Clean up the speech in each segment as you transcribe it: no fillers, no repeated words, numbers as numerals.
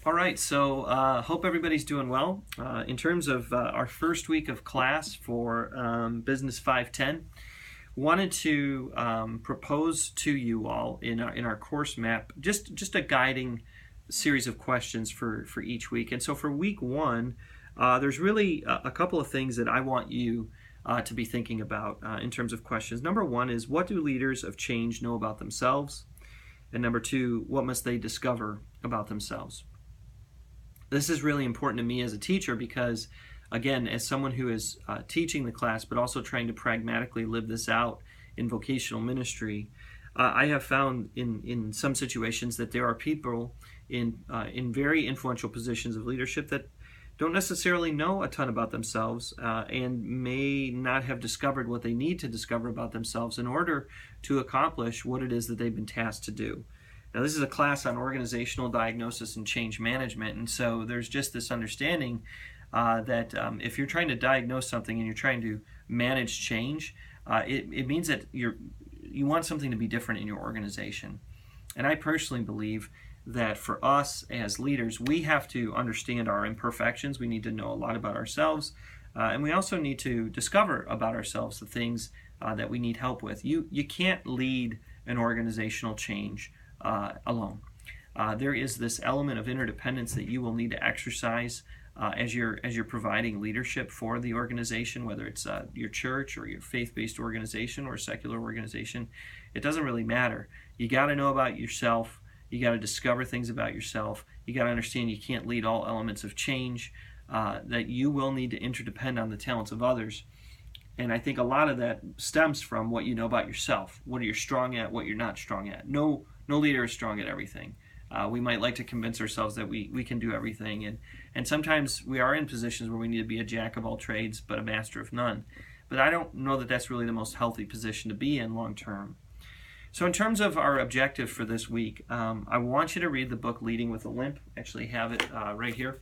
All right, so hope everybody's doing well. In terms of our first week of class for Business 510, wanted to propose to you all in our course map just a guiding series of questions for each week. And so for week one, there's really a couple of things that I want you to be thinking about in terms of questions. Number one is, what do leaders of change know about themselves? And number two, what must they discover about themselves? This is really important to me as a teacher because, again, as someone who is teaching the class but also trying to pragmatically live this out in vocational ministry, I have found in some situations that there are people in very influential positions of leadership that don't necessarily know a ton about themselves and may not have discovered what they need to discover about themselves in order to accomplish what it is that they've been tasked to do. Now, this is a class on organizational diagnosis and change management, and so there's just this understanding that if you're trying to diagnose something and you're trying to manage change, it means that you want something to be different in your organization. And I personally believe that for us as leaders, we have to understand our imperfections. We need to know a lot about ourselves, and we also need to discover about ourselves the things that we need help with. You can't lead an organizational change alone. There is this element of interdependence that you will need to exercise as you're providing leadership for the organization, whether it's your church or your faith-based organization or a secular organization. It doesn't really matter. You got to know about yourself. You got to discover things about yourself. You got to understand you can't lead all elements of change, that you will need to interdepend on the talents of others. And I think a lot of that stems from what you know about yourself. What are you strong at, what you're not strong at. No leader is strong at everything. We might like to convince ourselves that we can do everything. And sometimes we are in positions where we need to be a jack of all trades but a master of none. But I don't know that that's really the most healthy position to be in long term. So in terms of our objective for this week, I want you to read the book Leading with a Limp. I actually have it right here.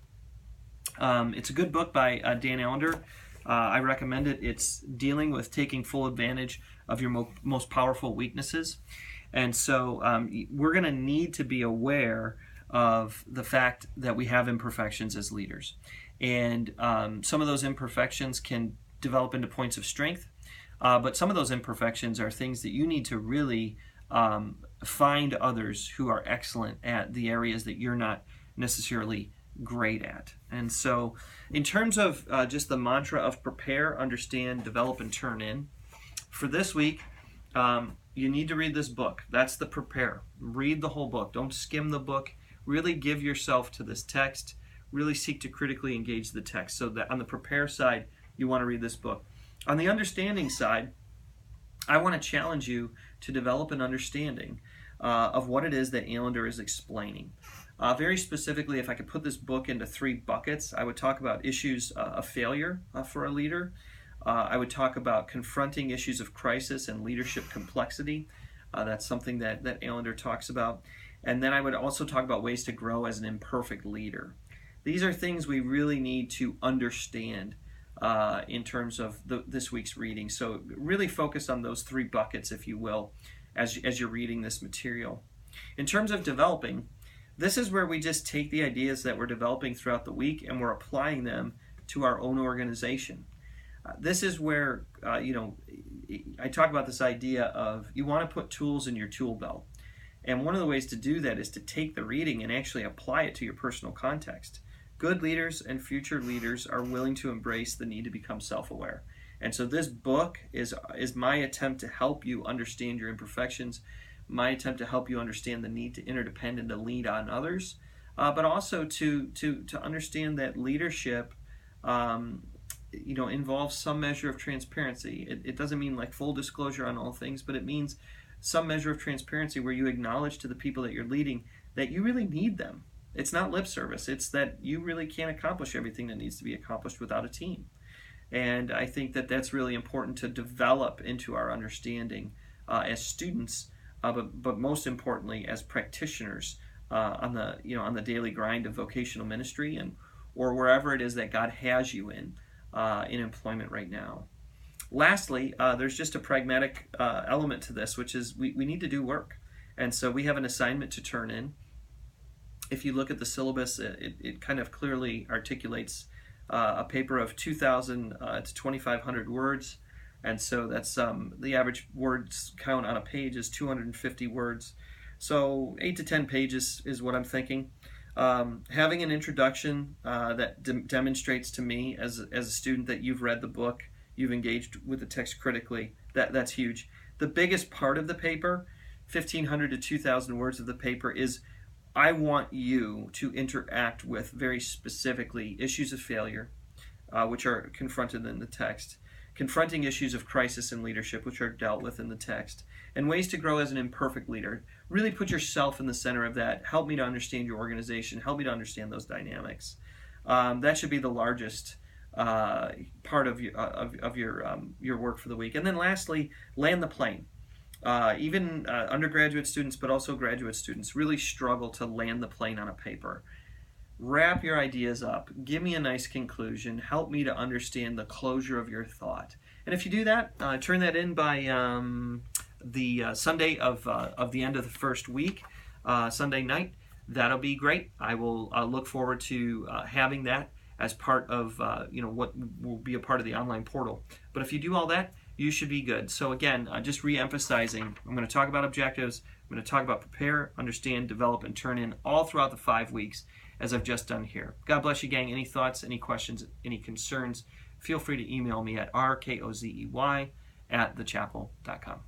It's a good book by Dan Allender. I recommend it. It's dealing with taking full advantage of your most powerful weaknesses. And so we're going to need to be aware of the fact that we have imperfections as leaders. And some of those imperfections can develop into points of strength. But some of those imperfections are things that you need to really find others who are excellent at the areas that you're not necessarily great at. And so in terms of just the mantra of prepare, understand, develop, and turn in, for this week, you need to read this book. That's the prepare. Read the whole book. Don't skim the book. Really give yourself to this text. Really seek to critically engage the text. So that on the prepare side, you want to read this book. On the understanding side, I want to challenge you to develop an understanding of what it is that Allender is explaining. Very specifically, if I could put this book into three buckets, I would talk about issues of failure for a leader. I would talk about confronting issues of crisis and leadership complexity. That's something that Allender talks about. And then I would also talk about ways to grow as an imperfect leader. These are things we really need to understand in terms of this week's reading. So really focus on those three buckets, if you will, as you're reading this material. In terms of developing, this is where we just take the ideas that we're developing throughout the week and we're applying them to our own organization. This is where, I talk about this idea of you want to put tools in your tool belt. And one of the ways to do that is to take the reading and actually apply it to your personal context. Good leaders and future leaders are willing to embrace the need to become self-aware. And so this book is my attempt to help you understand your imperfections, my attempt to help you understand the need to interdepend and to lead on others, but also to understand that leadership involves some measure of transparency. It doesn't mean like full disclosure on all things, but it means some measure of transparency where you acknowledge to the people that you're leading that you really need them. It's not lip service. It's that you really can't accomplish everything that needs to be accomplished without a team. And I think that that's really important to develop into our understanding as students, but most importantly as practitioners on the daily grind of vocational ministry or wherever it is that God has you in employment right now. Lastly, there's just a pragmatic element to this, which is we need to do work. And so we have an assignment to turn in. If you look at the syllabus, it kind of clearly articulates a paper of 2,000 to 2,500 words, and so that's the average words count on a page is 250 words. So 8 to 10 pages is what I'm thinking. Having an introduction that demonstrates to me as a student that you've read the book, you've engaged with the text critically, that's huge. The biggest part of the paper, 1,500 to 2,000 words of the paper, is I want you to interact with very specifically issues of failure, which are confronted in the text, confronting issues of crisis in leadership, which are dealt with in the text, and ways to grow as an imperfect leader. Really put yourself in the center of that. Help me to understand your organization. Help me to understand those dynamics. That should be the largest part of your work for the week. And then lastly, land the plane. Even undergraduate students, but also graduate students, really struggle to land the plane on a paper. Wrap your ideas up. Give me a nice conclusion. Help me to understand the closure of your thought. And if you do that, turn that in by the Sunday of the end of the first week, Sunday night. That'll be great. I will look forward to having that as part of what will be a part of the online portal. But if you do all that, you should be good. So again, just re-emphasizing, I'm going to talk about objectives. I'm going to talk about prepare, understand, develop, and turn in all throughout the 5 weeks, as I've just done here. God bless you, gang. Any thoughts, any questions, any concerns, feel free to email me at rkozey@thechapel.com.